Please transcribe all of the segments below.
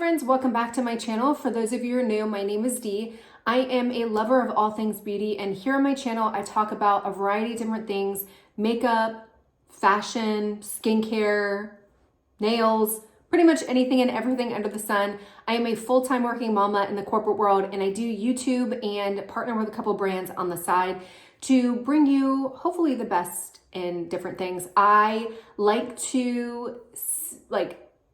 friends, welcome back to my channel. For those of you who are new, my name is Dee. I am a lover of all things beauty, and here on my channel I talk about a variety of different things: makeup, fashion, skincare, nails, pretty much anything and everything under the sun. I am a full-time working mama in the corporate world, and I do YouTube and partner with a couple brands on the side to bring you hopefully the best in different things. I like to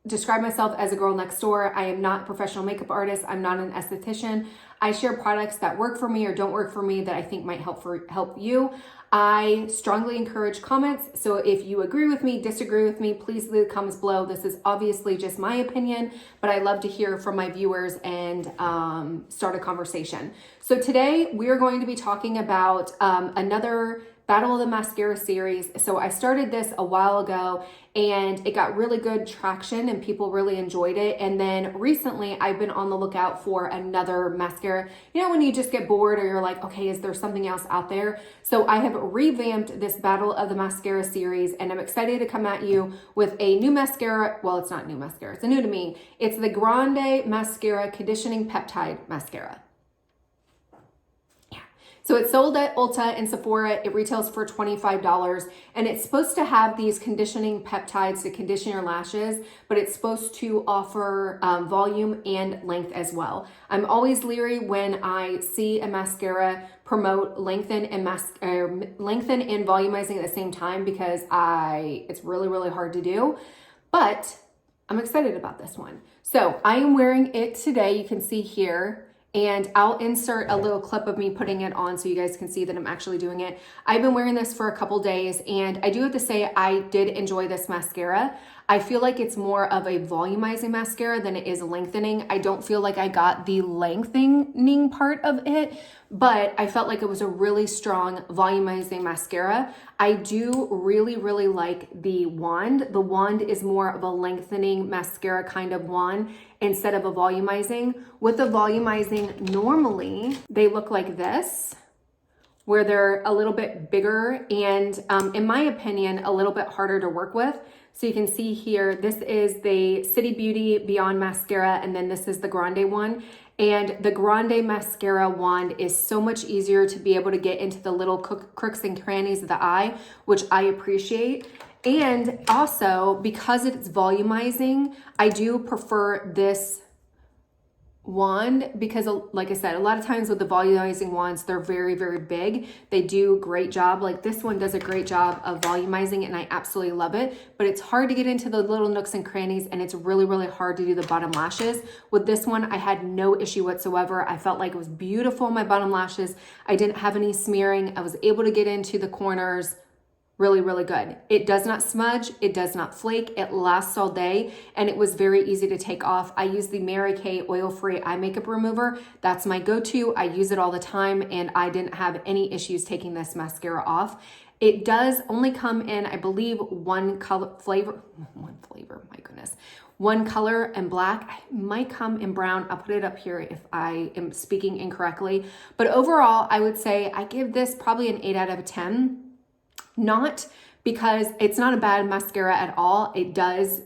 describe myself as a girl next door. I am not a professional makeup artist. I'm not an esthetician. I share products that work for me or don't work for me that I think might help you. I strongly encourage comments. So if you agree with me, disagree with me, please leave the comments below. This is obviously just my opinion, but I love to hear from my viewers and start a conversation. So today we are going to be talking about another Battle of the Mascara series. So I started this a while ago and it got really good traction and people really enjoyed it. And then recently I've been on the lookout for another mascara. You know, when you just get bored or you're like, okay, is there something else out there? So I have revamped this Battle of the Mascara series and I'm excited to come at you with a new mascara. Well, it's not new mascara, it's new to me. It's the Grande Mascara Conditioning Peptide Mascara. So it's sold at Ulta and Sephora. It retails for $25 and it's supposed to have these conditioning peptides to condition your lashes, but it's supposed to offer volume and length as well. I'm always leery when I see a mascara promote lengthen and volumizing at the same time because it's really, really hard to do, but I'm excited about this one. So I am wearing it today. You can see here. And I'll insert a little clip of me putting it on so you guys can see that I'm actually doing it. I've been wearing this for a couple days and I do have to say I did enjoy this mascara. I feel like it's more of a volumizing mascara than it is lengthening. I don't feel like I got the lengthening part of it, but I felt like it was a really strong volumizing mascara. I do really, really like the wand. The wand is more of a lengthening mascara kind of wand instead of a volumizing. With the volumizing, normally they look like this, where they're a little bit bigger and in my opinion, a little bit harder to work with. So you can see here, this is the City Beauty Beyond Mascara, and then this is the Grande one. And the Grande Mascara wand is so much easier to be able to get into the little crooks and crannies of the eye, which I appreciate. And also, because it's volumizing, I do prefer this wand because, like I said, a lot of times with the volumizing wands, they're very, very big. They do a great job. Like this one does a great job of volumizing and I absolutely love it, but it's hard to get into the little nooks and crannies and it's really, really hard to do the bottom lashes. With this one, I had no issue whatsoever. I felt like it was beautiful on my bottom lashes. I didn't have any smearing. I was able to get into the corners. Really, really good. It does not smudge, it does not flake, it lasts all day, and it was very easy to take off. I use the Mary Kay oil-free eye makeup remover. That's my go-to. I use it all the time, and I didn't have any issues taking this mascara off. It does only come in, I believe, one flavor, my goodness. One color and black. It might come in brown. I'll put it up here if I am speaking incorrectly. But overall, I would say I give this probably an 8 out of 10. Not because it's not a bad mascara at all. It does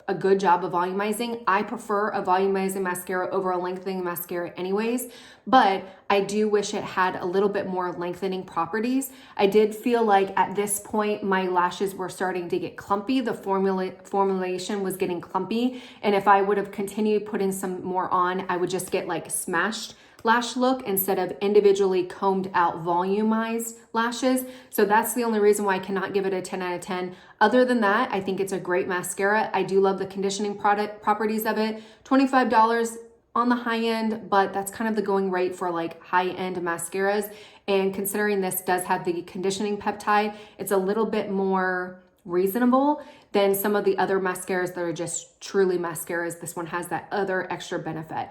a good job of volumizing. I prefer a volumizing mascara over a lengthening mascara anyways, but I do wish it had a little bit more lengthening properties. I did feel like at this point, my lashes were starting to get clumpy. The formulation was getting clumpy. And if I would have continued putting some more on, I would just get like smashed lash look instead of individually combed out volumized lashes. So that's the only reason why I cannot give it a 10 out of 10. Other than that, I think it's a great mascara. I do love the conditioning properties of it. $25 on the high end, but that's kind of the going rate for like high-end mascaras. And considering this does have the conditioning peptide, it's a little bit more reasonable than some of the other mascaras that are just truly mascaras. This one has that other extra benefit.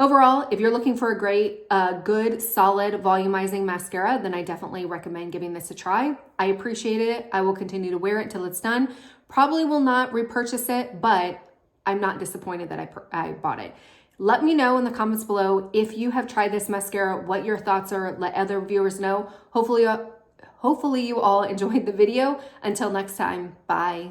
Overall, if you're looking for a great, good, solid volumizing mascara, then I definitely recommend giving this a try. I appreciate it. I will continue to wear it till it's done. Probably will not repurchase it, but I'm not disappointed that I bought it. Let me know in the comments below if you have tried this mascara, what your thoughts are. Let other viewers know. Hopefully you all enjoyed the video. Until next time, bye.